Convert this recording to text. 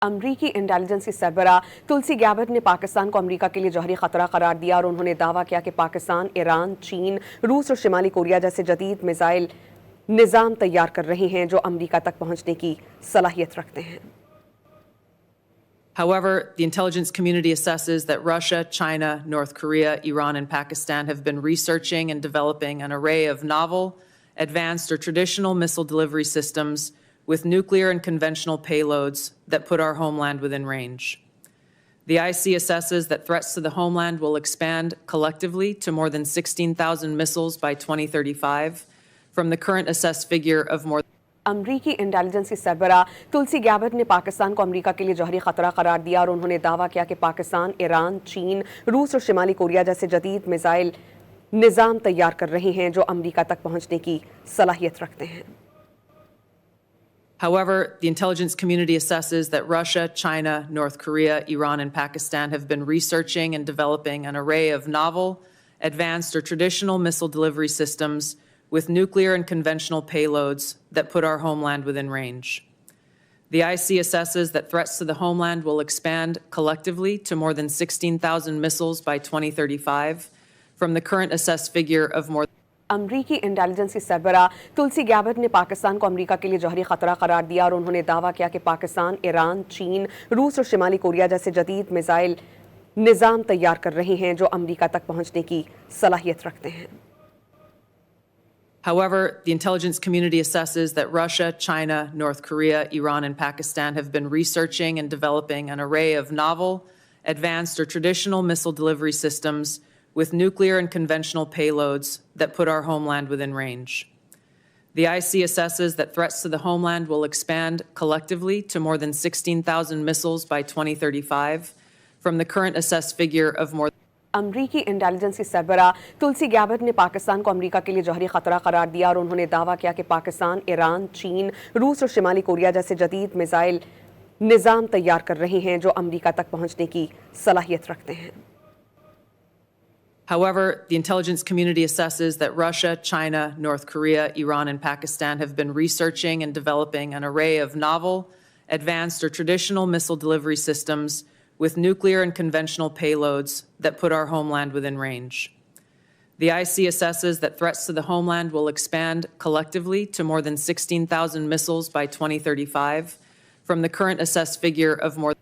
अमरीकी इंटेलिजेंसी सरबरा तुलसी गैबर्ट ने पाकिस्तान को अमरीका के लिए जौहरी खतरा करार दिया और उन्होंने दावा किया कि पाकिस्तान, ईरान, चीन, रूस और शिमाली कोरिया जैसे जदीद मिसाइल निज़ाम तैयार कर रहे हैं जो अमरीका तक पहुंचने की सलाहियत रखते हैं। However, the intelligence community assesses that Russia, China, North Korea, Iran, and Pakistan have been researching and developing an array of novel, advanced, or traditional missile delivery systems with nuclear and conventional payloads that put our homeland within range. The IC assesses that threats to the homeland will expand collectively to more than 16,000 missiles by 2035, from the current assessed figure of more अमरीकी intelligence सरबरा तुलसी गैबर्ट ने पाकिस्तान को अमरीका के लिए जौहरी खतरा करार दिया और उन्होंने दावा किया कि पाकिस्तान, ईरान, चीन, रूस और शिमाली कोरिया जैसे जदीद मिसाइल निज़ाम तैयार कर रहे हैं जो अमरीका तक पहुंचने की सलाहियत रखते हैं। However, the intelligence community assesses that Russia, China, North Korea, Iran, and Pakistan have been researching and developing an array of novel, advanced, or traditional missile delivery systems with nuclear and conventional payloads that put our homeland within range. The IC assesses that threats to the homeland will expand collectively to more than 16,000 missiles by 2035, from the current assessed figure of more अमरीकी intelligence सरबरा तुलसी गैबर्ट ने पाकिस्तान को अमरीका के लिए जौहरी खतरा करार दिया और उन्होंने दावा किया कि पाकिस्तान, ईरान, चीन, रूस और शिमाली कोरिया जैसे जदीद मिसाइल निज़ाम तैयार कर रहे हैं जो अमरीका तक पहुंचने की सलाहियत रखते हैं। However, the intelligence community assesses that Russia, China, North Korea, Iran, and Pakistan have been researching and developing an array of novel, advanced, or traditional missile delivery systems with nuclear and conventional payloads that put our homeland within range. The IC assesses that threats to the homeland will expand collectively to more than 16,000 missiles by 2035, from the current assessed figure of more अमरीकी intelligence सरबरा तुलसी गैबर्ट ने पाकिस्तान को अमरीका के लिए जौहरी खतरा करार दिया और उन्होंने दावा किया कि पाकिस्तान, ईरान, चीन, रूस और शिमाली कोरिया जैसे जदीद मिसाइल निज़ाम तैयार कर रहे हैं जो अमरीका तक पहुंचने की सलाहियत रखते हैं। However, the intelligence community assesses that Russia, China, North Korea, Iran, and Pakistan have been researching and developing an array of novel, advanced, or traditional missile delivery systems with nuclear and conventional payloads that put our homeland within range. The IC assesses that threats to the homeland will expand collectively to more than 16,000 missiles by 2035, from the current assessed figure of more